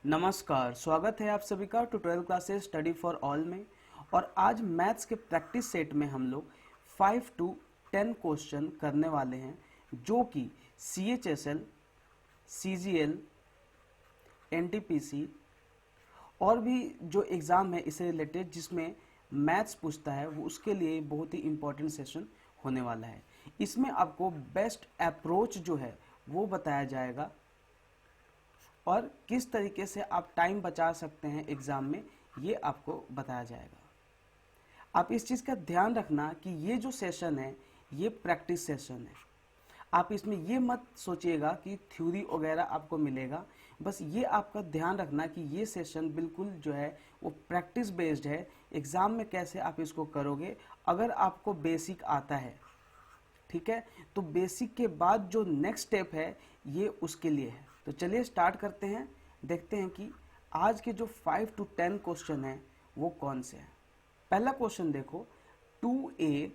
नमस्कार, स्वागत है आप सभी का tutorial classes study for all में। और आज मैथ्स के प्रैक्टिस सेट में हम लोग 5 to 10 क्वेश्चन करने वाले हैं, जो कि CHSL, CGL, NTPC और भी जो एग्ज़ाम है इससे रिलेटेड जिसमें मैथ्स पूछता है वो उसके लिए बहुत ही इम्पोर्टेंट सेशन होने वाला है। इसमें आपको बेस्ट अप्रोच जो है वो बताया जाएगा और किस तरीके से आप टाइम बचा सकते हैं एग्ज़ाम में, ये आपको बताया जाएगा। आप इस चीज़ का ध्यान रखना कि ये जो सेशन है ये प्रैक्टिस सेशन है। आप इसमें ये मत सोचिएगा कि थ्योरी वगैरह आपको मिलेगा, बस ये आपका ध्यान रखना कि ये सेशन बिल्कुल जो है वो प्रैक्टिस बेस्ड है। एग्ज़ाम में कैसे आप इसको करोगे, अगर आपको बेसिक आता है, ठीक है, तो बेसिक के बाद जो नेक्स्ट स्टेप है ये उसके लिए है। तो चलिए स्टार्ट करते हैं, देखते हैं कि आज के जो 5 to 10 क्वेश्चन हैं वो कौन से हैं। पहला क्वेश्चन देखो, 2a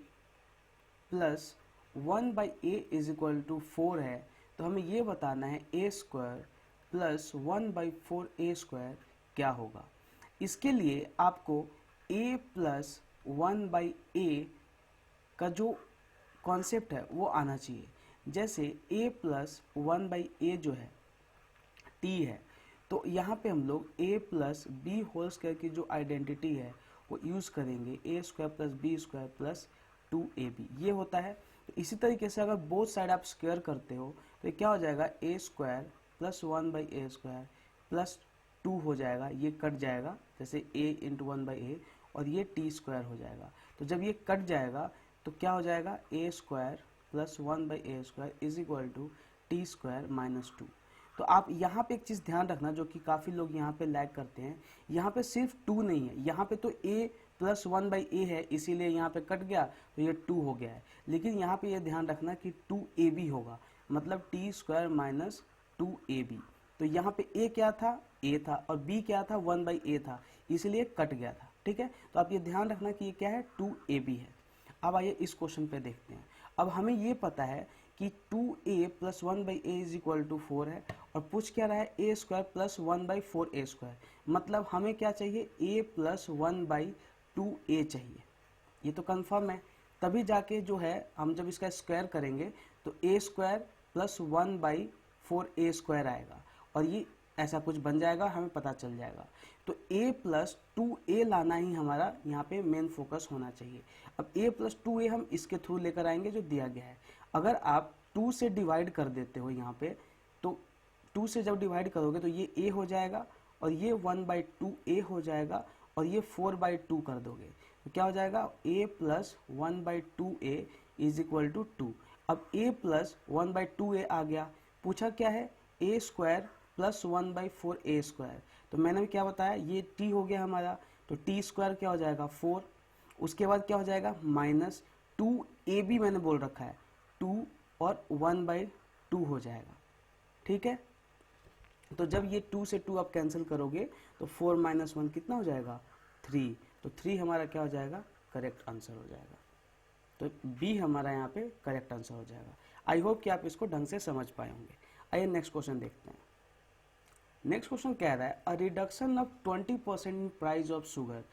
plus 1/a is equal to 4 है, तो हमें ये बताना है a स्क्वायर प्लस 1/4a² क्या होगा। इसके लिए आपको a प्लस 1/a का जो कॉन्सेप्ट है वो आना चाहिए। जैसे a प्लस 1/a जो है t है, तो यहाँ पे हम लोग a plus B whole square की जो आइडेंटिटी है वो यूज़ करेंगे, a square plus B square plus 2ab ये होता है। तो इसी तरीके से अगर बोथ साइड आप स्क्वायर करते हो तो क्या हो जाएगा, a square plus 1/a² plus 2 हो जाएगा, ये कट जाएगा जैसे a इंटू 1/a, और ये t स्क्वायर हो जाएगा। तो जब ये कट जाएगा तो क्या हो जाएगा, a square plus 1/a² is equal to T square minus 2। तो आप यहाँ पे एक चीज़ ध्यान रखना जो कि काफ़ी लोग यहाँ पे लैग करते हैं, यहाँ पे सिर्फ 2 नहीं है, यहाँ पे तो a प्लस 1/a है इसीलिए यहाँ पे कट गया तो ये 2 हो गया है। लेकिन यहाँ पे ये ध्यान रखना कि 2ab होगा, मतलब टी स्क्वायर माइनस 2ab। तो यहाँ पे a क्या था, a था, और b क्या था, 1/a था, इसलिए कट गया था। ठीक है, तो आप ये ध्यान रखना कि ये क्या है, 2ab है। अब आइए इस क्वेश्चन पे देखते हैं। अब हमें ये पता है कि 2a plus 1/a is equal to 4 है, और पूछ क्या रहा है, a स्क्वायर प्लस 1/4a², मतलब हमें क्या चाहिए, a प्लस 1/2a चाहिए। ये तो कंफर्म है, तभी जाके जो है हम जब इसका स्क्वायर करेंगे तो a स्क्वायर प्लस 1/4a² आएगा, और ये ऐसा कुछ बन जाएगा, हमें पता चल जाएगा। तो a प्लस 2a लाना ही हमारा यहाँ पे मेन फोकस होना चाहिए। अब a प्लस 2a हम इसके थ्रू लेकर आएंगे जो दिया गया है। अगर आप 2 से डिवाइड कर देते हो यहाँ पे, तो 2 से जब डिवाइड करोगे तो ये a हो जाएगा, और ये 1/2a हो जाएगा, और ये 4/2 कर दोगे तो क्या हो जाएगा, a plus 1/2a is equal to 2। अब a प्लस 1/2a आ गया, पूछा क्या है, a स्क्वायर प्लस 1/4a²। तो मैंने भी क्या बताया, ये t हो गया हमारा, तो t स्क्वायर क्या हो जाएगा 4, उसके बाद क्या हो जाएगा माइनस 2ab मैंने बोल रखा है 2, और 1/2 हो जाएगा। ठीक है, तो जब ये 2 से 2 आप कैंसिल करोगे तो 4 माइनस 1 कितना हो जाएगा, 3। तो 3 हमारा क्या हो जाएगा, करेक्ट आंसर हो जाएगा। तो बी हमारा यहाँ पे करेक्ट आंसर हो जाएगा। आई होप कि आप इसको ढंग से समझ पाए होंगे। आइए नेक्स्ट क्वेश्चन देखते हैं। नेक्स्ट क्वेश्चन कह रहा है, a reduction of 20% in price of sugar.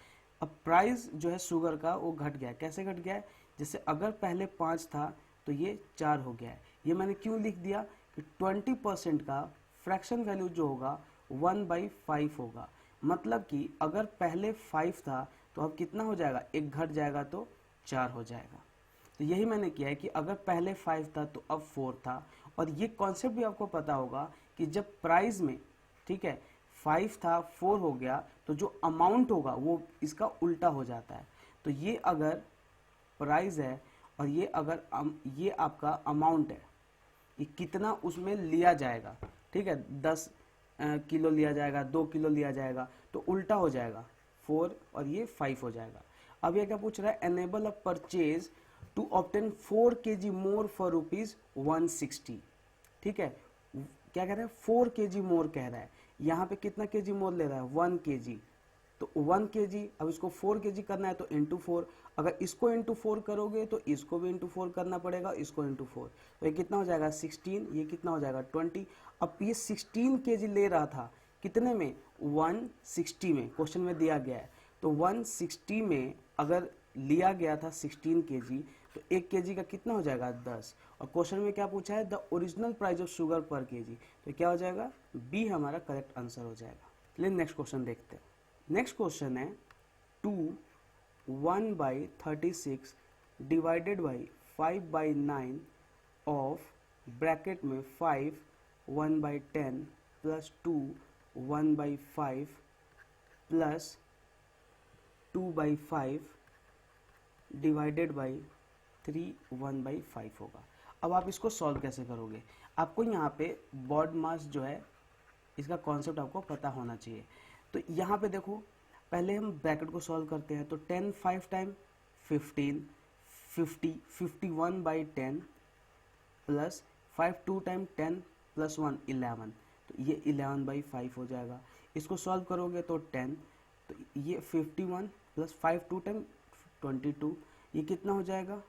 अब प्राइस जो है शुगर का वो घट गया है, कैसे घट गया है, जैसे अगर पहले 5 था तो ये 4 हो गया है। ये मैंने क्यों लिख दिया कि 20% का फ्रैक्शन वैल्यू जो होगा 1/5 होगा, मतलब कि अगर पहले 5 था तो अब कितना हो जाएगा, एक घट जाएगा तो 4 हो जाएगा। तो यही मैंने किया है कि अगर पहले 5 था तो अब 4 था। और ये कॉन्सेप्ट भी आपको पता होगा कि जब प्राइस में, ठीक है, 5 था 4 हो गया, तो जो अमाउंट होगा वो इसका उल्टा हो जाता है। तो ये अगर प्राइस है और ये अगर ये आपका अमाउंट है, ये कितना उसमें लिया जाएगा, ठीक है, 10 किलो लिया जाएगा, 2 किलो लिया जाएगा, तो उल्टा हो जाएगा, 4 और ये 5 हो जाएगा। अब ये क्या पूछ रहा है, enable a purchase to obtain 4 kg more for ₹160। ठीक है, क्या कह रहा है, 4 kg मोर कह रहा है, यहाँ पे कितना kg मोर ले रहा है, 1 kg। तो 1 kg, अब इसको 4 kg करना है तो इंटू 4, अगर इसको इंटू 4 करोगे तो इसको भी इंटू 4 करना पड़ेगा, इसको इंटू 4, तो ये कितना हो जाएगा 16, ये कितना हो जाएगा 20। अब ये 16 kg ले रहा था, कितने में, 160 में क्वेश्चन में दिया गया है। तो 160 में अगर लिया गया था 16 kg, तो 1 kg का कितना हो जाएगा, 10। और क्वेश्चन में क्या पूछा है, the original price of sugar पर kg, तो क्या हो जाएगा, बी हमारा करेक्ट आंसर हो जाएगा। चलिए नेक्स्ट क्वेश्चन देखते हैं। नेक्स्ट क्वेश्चन है 2 1/36 डिवाइडेड बाई 5/9 ऑफ ब्रैकेट में 5 1/10 प्लस 2 1/5 प्लस 2/5 डिवाइडेड बाई 3 1/5 होगा। अब आप इसको सॉल्व कैसे करोगे, आपको यहाँ पे बॉड मास जो है इसका कॉन्सेप्ट आपको पता होना चाहिए। तो यहाँ पे देखो, पहले हम ब्रैकेट को सॉल्व करते हैं। तो 10 5 टाइम 15 50 51/10 प्लस 5 2 टाइम 10 प्लस 1 11, तो ये 11/5 हो जाएगा। इसको सॉल्व करोगे तो 10, तो ये 51 प्लस 5 2 टाइम 22, ये कितना हो जाएगा,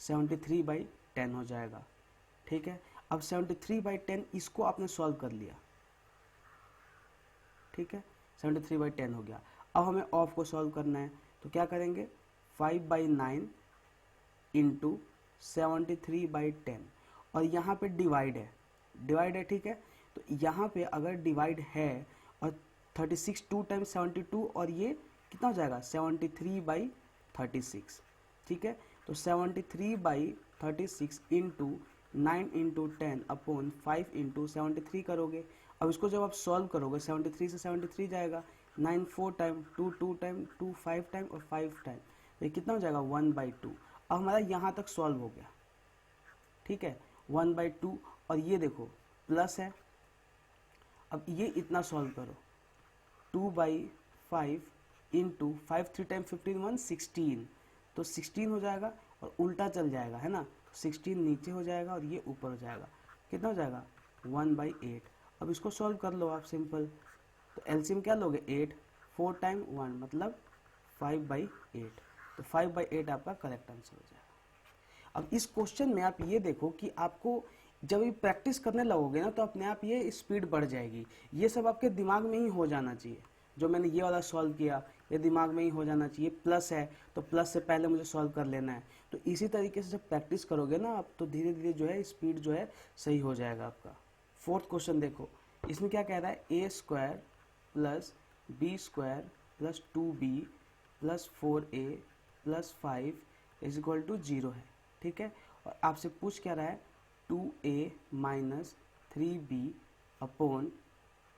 73/10 हो जाएगा। ठीक है, अब 73/10 इसको आपने सॉल्व कर लिया। ठीक है, 73/10 हो गया। अब हमें ऑफ को सॉल्व करना है, तो क्या करेंगे, 5/9 इंटू 73/10, और यहाँ पे डिवाइड है, ठीक है। तो यहाँ पे अगर डिवाइड है और 36 2 टाइम 72, और ये कितना हो जाएगा, 73/36। ठीक है, तो 73/36 इंटू 9 इंटू 10 अपॉन 5 इंटू 73 करोगे। अब इसको जब आप सॉल्व करोगे, 73 से 73 जाएगा, 9 4 टाइम 2 2 टाइम 2 5 टाइम और 5 टाइम, तो ये कितना हो जाएगा, 1/2। अब हमारा यहाँ तक सॉल्व हो गया। ठीक है, 1/2, और ये देखो प्लस है। अब ये इतना सॉल्व करो, 2/5 इंटू 5 3 टाइम 15 1 16, तो 16 हो जाएगा, और उल्टा चल जाएगा, है ना, 16 नीचे हो जाएगा और ये ऊपर हो जाएगा, कितना हो जाएगा, 1/8। अब इसको सॉल्व कर लो आप सिंपल, तो एलसीएम क्या लोगे, 8 4 टाइम 1 मतलब 5/8, तो 5/8 आपका करेक्ट आंसर हो जाएगा। अब इस क्वेश्चन में आप ये देखो कि आपको जब ये प्रैक्टिस करने लगोगे ना, तो अपने आप ये स्पीड बढ़ जाएगी। ये सब आपके दिमाग में ही हो जाना चाहिए। जो मैंने ये वाला सॉल्व किया, ये दिमाग में ही हो जाना चाहिए। प्लस है तो प्लस से पहले मुझे सॉल्व कर लेना है। तो इसी तरीके से जब प्रैक्टिस करोगे ना आप, तो धीरे धीरे जो है स्पीड जो है सही हो जाएगा आपका। फोर्थ क्वेश्चन देखो, इसमें क्या कह रहा है, a² plus b² plus 2b plus 4a plus 5 is equal to 0 है। ठीक है, और आपसे पूछ क्या रहा है, 2a minus 3b upon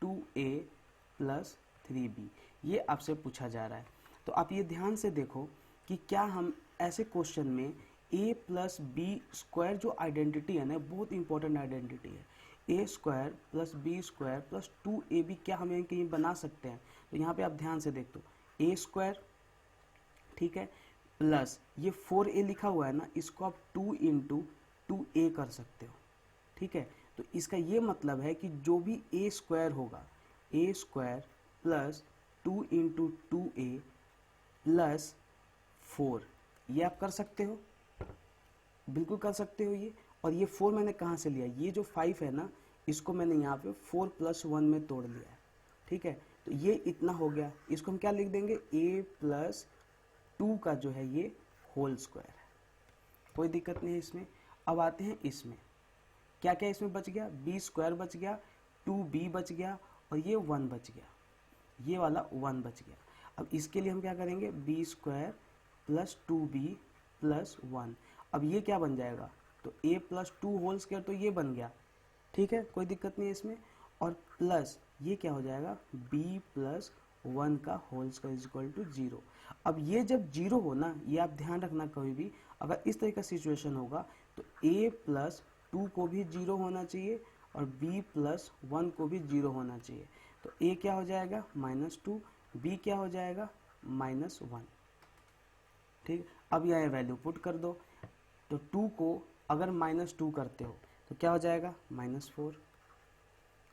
2a plus 3b, ये आपसे पूछा जा रहा है। तो आप ये ध्यान से देखो कि क्या हम ऐसे क्वेश्चन में a प्लस बी स्क्वायर जो आइडेंटिटी है ना, बहुत इंपॉर्टेंट आइडेंटिटी है, a² plus b² plus 2ab, क्या हम यहाँ कहीं बना सकते हैं। तो यहाँ पे आप ध्यान से देख दो, a², ठीक है, प्लस ये 4a लिखा हुआ है ना, इसको आप 2 इंटू 2a कर सकते हो। ठीक है, तो इसका ये मतलब है कि जो भी a² होगा, a² plus 2 into 2a plus 4, ये आप कर सकते हो, बिल्कुल कर सकते हो ये। और ये 4 मैंने कहाँ से लिया, ये जो 5 है ना, इसको मैंने यहाँ पे 4 + 1 में तोड़ लिया है। ठीक है, तो ये इतना हो गया, इसको हम क्या लिख देंगे, a प्लस 2 का जो है ये होल स्क्वायर है, कोई दिक्कत नहीं है इसमें। अब आते हैं इसमें, क्या क्या इसमें बच गया, b² बच गया, 2b बच गया, और ये 1 बच गया, ये वाला 1 बच गया। अब इसके लिए हम क्या करेंगे, b² प्लस 2b प्लस 1, अब ये क्या बन जाएगा, तो a प्लस 2 होल स्क्वायर, तो ये बन गया। ठीक है, कोई दिक्कत नहीं है इसमें। और प्लस ये क्या हो जाएगा, b प्लस 1 का whole square is equal to 0। अब ये जब 0 हो ना, ये आप ध्यान रखना, कभी भी अगर इस तरह का सिचुएशन होगा तो a प्लस 2 को भी 0 होना चाहिए और b प्लस 1 को भी 0 होना चाहिए। तो a क्या हो जाएगा, -2, b क्या हो जाएगा, -1। ठीक, अब यहाँ वैल्यू पुट कर दो, तो 2 को अगर -2 करते हो तो क्या हो जाएगा, -4।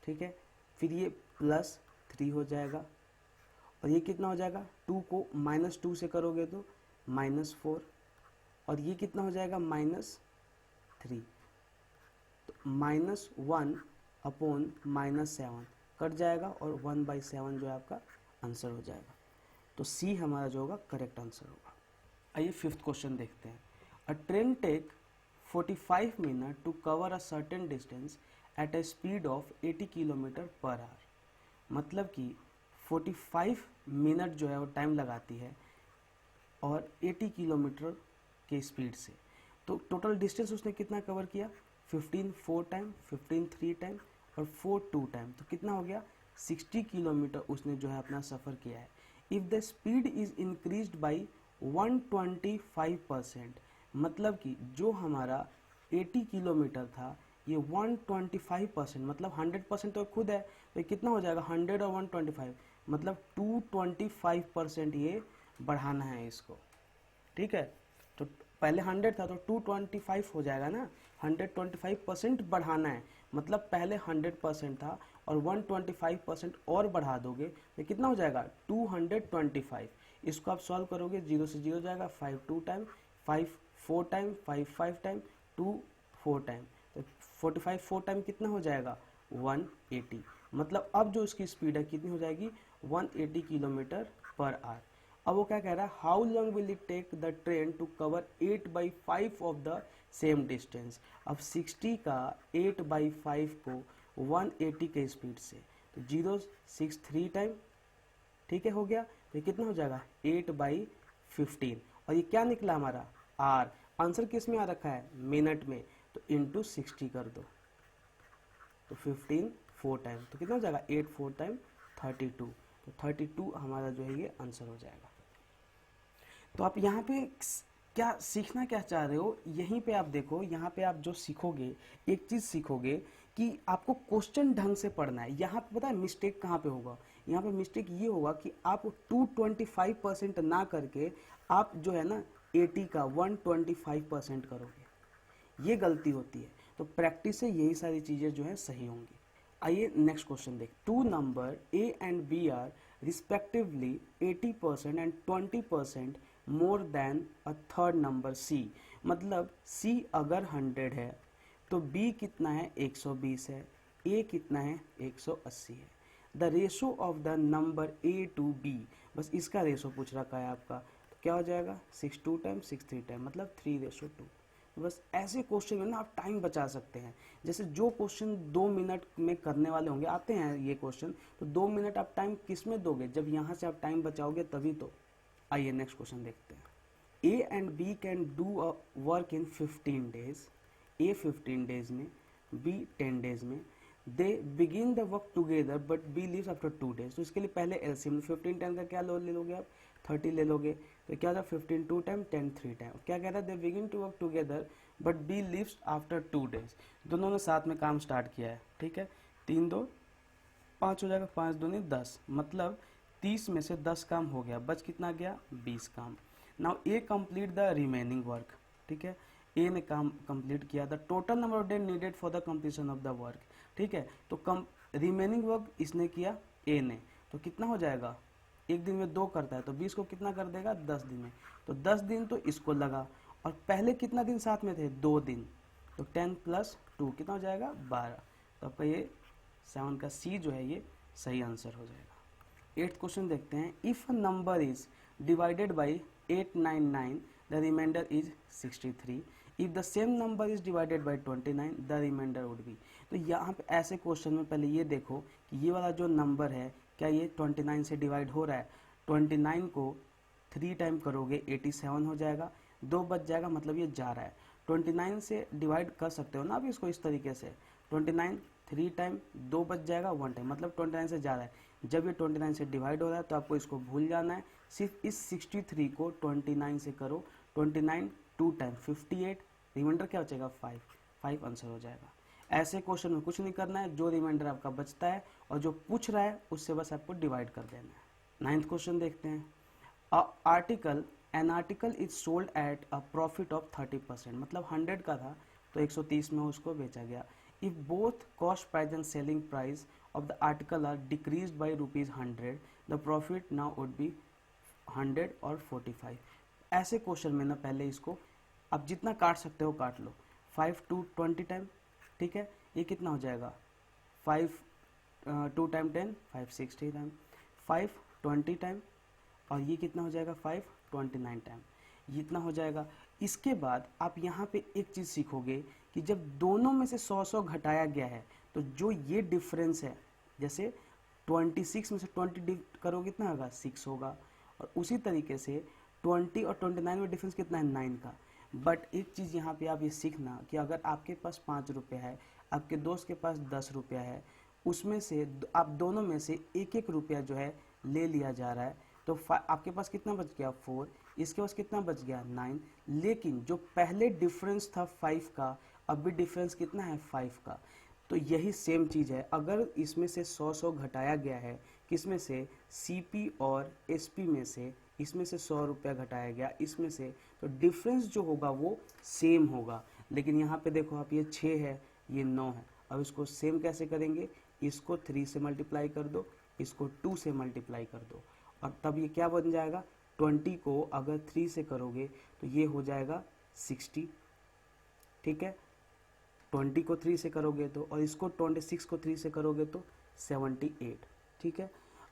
ठीक है, फिर ये +3 हो जाएगा, और ये कितना हो जाएगा, 2 को -2 से करोगे तो -4, और ये कितना हो जाएगा, -3, तो -1 अपॉन -7 कट जाएगा और 1/7 जो है आपका आंसर हो जाएगा। तो सी हमारा जो होगा करेक्ट आंसर होगा। आइए फिफ्थ क्वेश्चन देखते हैं। A train take 45 minute to cover a certain distance at a speed of 80 kilometre per hour. मतलब कि 45 मिनट जो है वो टाइम लगाती है और 80 किलोमीटर के स्पीड से। तो टोटल डिस्टेंस उसने कितना कवर किया, 15 4 टाइम, 15 3 टाइम और 4 2 टाइम। तो कितना हो गया, 60 किलोमीटर उसने जो है अपना सफ़र किया है। If the speed is increased by 125%, मतलब कि जो हमारा 80 किलोमीटर था ये 125% मतलब 100% तो खुद है, तो कितना हो जाएगा 100 और 125 मतलब 225% ये बढ़ाना है इसको। ठीक है, तो पहले 100 था तो 225 हो जाएगा ना, 125% बढ़ाना है। मतलब पहले 100% था और 125% और बढ़ा दोगे तो कितना हो जाएगा 225। इसको आप सॉल्व करोगे, 0 से 0 जाएगा, 5 2 टाइम, 5 4 टाइम, 5 5 टाइम, 2 4 टाइम। तो 45 4 टाइम कितना हो जाएगा 180। मतलब अब जो इसकी स्पीड है कितनी हो जाएगी 180 किलोमीटर पर आवर। अब वो क्या कह रहा है, how long will it take the train to cover 8/5 of the same distance. अब 60 का 8/5 को 180 के स्पीड से, तो 0 6 3 टाइम, ठीक है हो गया। तो ये कितना हो जाएगा 8/15 और ये क्या निकला हमारा आर। आंसर किस में आ रखा है मिनट में, तो इंटू 60 कर दो तो 15 4 टाइम, तो कितना हो जाएगा 8 4 टाइम 32। तो 32 हमारा जो है ये आंसर हो जाएगा। तो आप यहाँ पे क्या सीखना क्या चाह रहे हो, यहीं पे आप देखो, यहाँ पे आप जो सीखोगे एक चीज़ सीखोगे कि आपको क्वेश्चन ढंग से पढ़ना है। यहाँ पे पता है मिस्टेक कहाँ पे होगा, यहाँ पे मिस्टेक ये होगा कि आप 225% ना करके आप जो है ना 80 का 125% करोगे, ये गलती होती है। तो प्रैक्टिस से यही सारी चीज़ें जो है सही होंगी। आइए नेक्स्ट क्वेश्चन देख। Two number A and B are respectively 80% and 20% more than a third number C. मतलब सी अगर 100 है तो बी कितना है 120 है, ए कितना है 180 है। The ratio of the number A to B, बस इसका रेशो पूछ रखा है आपका, तो क्या हो जाएगा 6 2 टाइम 6 3 टाइम मतलब 3:2। बस ऐसे क्वेश्चन में ना आप टाइम बचा सकते हैं। जैसे जो क्वेश्चन 2 मिनट में करने वाले होंगे, आते हैं ये क्वेश्चन, तो 2 मिनट आप टाइम किस में दोगे, जब यहाँ से आप टाइम बचाओगे तभी तो। आइए नेक्स्ट क्वेश्चन देखते हैं। A and B can do a work in 15 days, A 15 days में, बी 10 डेज में। They begin the work together but B leaves after 2 days. तो इसके लिए पहले एलसीएम 15 10 का क्या ले लोगे आप 30 ले लोगे, तो क्या होगा 15 2 टाइम 10 3 टाइम। क्या कह रहा है, they begin to work together but B leaves after 2 days. दोनों ने साथ में काम स्टार्ट किया है, ठीक है, 3 2 5 हो जाएगा, 5 दूनी 10, मतलब 30 में से 10 काम हो गया, बच कितना गया 20 काम। Now A complete the remaining work, ठीक है, ए ने काम कंप्लीट किया। The total number of days needed for the completion of the work, ठीक है, तो रिमेनिंग वर्क इसने किया ए ने, तो कितना हो जाएगा, एक दिन में 2 करता है तो 20 को कितना कर देगा 10 दिन में, तो 10 दिन तो इसको लगा। और पहले कितना दिन साथ में थे 2 दिन, तो 10 + 2 कितना हो जाएगा 12। तो आपका ये 7 का सी जो है ये सही आंसर हो जाएगा। 8th क्वेश्चन देखते हैं। If a number is divided by 899 the remainder is 63। If the same number is divided by 29 the remainder would be. तो यहाँ पे ऐसे क्वेश्चन में पहले ये देखो कि ये वाला जो नंबर है क्या ये 29 से डिवाइड हो रहा है। 29 को 3 टाइम करोगे 87 हो जाएगा, 2 बच जाएगा, मतलब ये जा रहा है। 29 से डिवाइड कर सकते हो ना आप इसको इस तरीके से, 29 3 टाइम 2 बच जाएगा 1 टाइम, मतलब 29 से जा रहा है। जब ये 29 से डिवाइड हो रहा है तो आपको इसको भूल जाना है, सिर्फ इस 63 को 29 से करो। 29 2 टाइम 58, रिमाइंडर क्या बचेगा 5 आंसर हो जाएगा। ऐसे क्वेश्चन में कुछ नहीं करना है, जो रिमाइंडर आपका बचता है और जो पूछ रहा है उससे बस आपको डिवाइड कर देना है। 9th क्वेश्चन देखते हैं। An article is sold at a profit of 30%, मतलब 100 का था तो 130 में उसको बेचा गया। If both cost price and selling price of the article are decrease by ₹100 the profit now would be 100 और 45। ऐसे क्वेश्चन में ना पहले इसको आप जितना काट सकते हो काट लो, 5 to 20 टाइम, ठीक है, ये कितना हो जाएगा 5 2 टाइम 10 5 60 टाइम 5 20 टाइम और ये कितना हो जाएगा 5 29 टाइम, ये इतना हो जाएगा। इसके बाद आप यहाँ पे एक चीज़ सीखोगे कि जब दोनों में से 100 घटाया गया है तो जो ये डिफरेंस है, जैसे 26 में से 20 करोगे कितना होगा 6 होगा, और उसी तरीके से 20 और 29 में डिफरेंस कितना है 9 का। बट एक चीज़ यहाँ पे आप ये सीखना कि अगर आपके पास 5 रुपये है, आपके दोस्त के पास 10 रुपया है, उसमें से आप दोनों में से एक एक रुपया जो है ले लिया जा रहा है, तो आपके पास कितना बच गया 4, इसके पास कितना बच गया 9, लेकिन जो पहले डिफरेंस था 5 का, अभी डिफरेंस कितना है 5 का। तो यही सेम चीज़ है, अगर इसमें से 100 घटाया गया है, किसमें से सीपी और एसपी में से, इसमें से 100 रुपया घटाया गया इसमें से, तो डिफरेंस जो होगा वो सेम होगा। लेकिन यहाँ पे देखो आप, ये 6 है ये 9 है, अब इसको सेम कैसे करेंगे, इसको 3 से मल्टीप्लाई कर दो, इसको 2 से मल्टीप्लाई कर दो, और तब ये क्या बन जाएगा 20 को अगर 3 से करोगे तो ये हो जाएगा 60, ठीक है। 20 को 3 से करोगे तो, और इसको 26 को 3 से करोगे तो 78, ठीक है।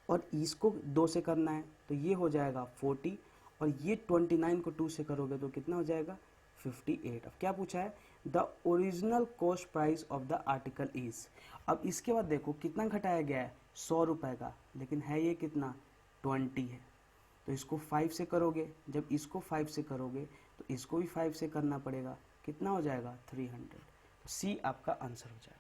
और इसको 2 से करना है तो ये हो जाएगा 40, और ये 29 को 2 से करोगे तो कितना हो जाएगा 58। अब क्या पूछा है, the original cost price of the article is. अब इसके बाद देखो कितना घटाया गया है 100 रुपये का, लेकिन है ये कितना 20 है, तो इसको 5 से करोगे, जब इसको 5 से करोगे तो इसको भी 5 से करना पड़ेगा, कितना हो जाएगा 300। सी आपका आंसर हो जाएगा।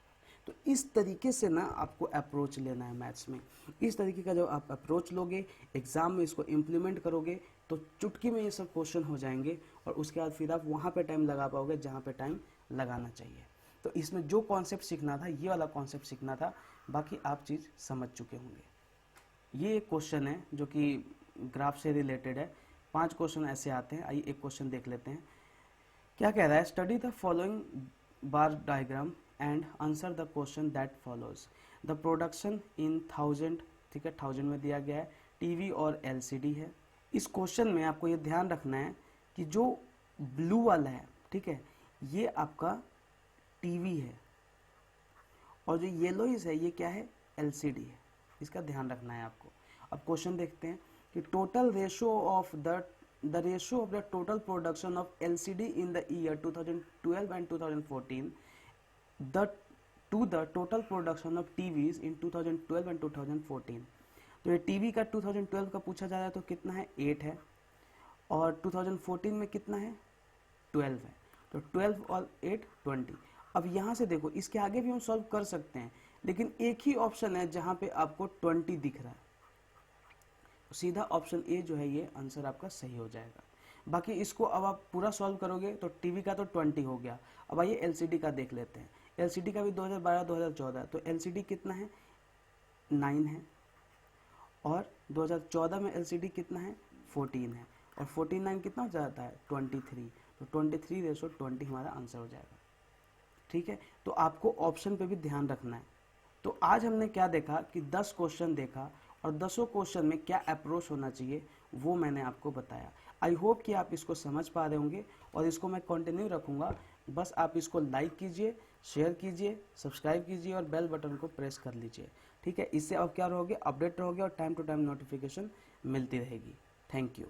तो इस तरीके से ना आपको अप्रोच लेना है मैथ्स में। इस तरीके का जब आप अप्रोच लोगे, एग्जाम में इसको इम्प्लीमेंट करोगे तो चुटकी में ये सब क्वेश्चन हो जाएंगे, और उसके बाद फिर आप वहाँ पे टाइम लगा पाओगे जहाँ पे टाइम लगाना चाहिए। तो इसमें जो कॉन्सेप्ट सीखना था ये वाला कॉन्सेप्ट सीखना था, बाकी आप चीज़ समझ चुके होंगे। ये एक क्वेश्चन है जो कि ग्राफ से रिलेटेड है, 5 क्वेश्चन ऐसे आते हैं। आइए एक क्वेश्चन देख लेते हैं। क्या कह रहा है, study the following bar diagram and answer the question that follows. The production in 1000, ठीक है 1000 में दिया गया है, टीवी और एलसीडी है। इस क्वेश्चन में आपको ये ध्यान रखना है कि जो ब्लू वाला है, ठीक है, ये आपका टीवी है, और जो येलोइश है ये क्या है एलसीडी है, इसका ध्यान रखना है आपको। अब क्वेश्चन देखते हैं कि total ratio of the ratio of the total production of LCD in the year 2012 and 2014 to the total production of TVs in 2012 and 2014। तो ये टीवी का 2012 का पूछा जा रहा है तो कितना है 8 है, और 2014 में कितना है 12 है, तो 12 और 8 20। अब यहाँ से देखो इसके आगे भी हम सॉल्व कर सकते हैं, लेकिन एक ही ऑप्शन है जहाँ पे आपको 20 दिख रहा है, सीधा ऑप्शन ए जो है ये आंसर आपका सही हो जाएगा। बाकी इसको अब आप पूरा सॉल्व करोगे तो टीवी का तो 20 हो गया। अब आइए एलसीडी का देख लेते हैं। एलसीडी का भी 2012-2014 तो एलसीडी कितना है 9 है, और 2014 में एलसीडी कितना है 14 है, और 49 कितना हो जाता है 23, तो 23:20 हमारा आंसर हो जाएगा, ठीक है। तो आपको ऑप्शन पे भी ध्यान रखना है। तो आज हमने क्या देखा कि 10 क्वेश्चन देखा, और 10 क्वेश्चन में क्या अप्रोच होना चाहिए वो मैंने आपको बताया। आई होप कि आप इसको समझ पा रहे होंगे, और इसको मैं कंटिन्यू रखूँगा। बस आप इसको लाइक कीजिए, शेयर कीजिए, सब्सक्राइब कीजिए और बेल बटन को प्रेस कर लीजिए, ठीक है। इससे अब क्या रहोगे अपडेट रहोगे, और टाइम टू टाइम नोटिफिकेशन मिलती रहेगी। Thank you.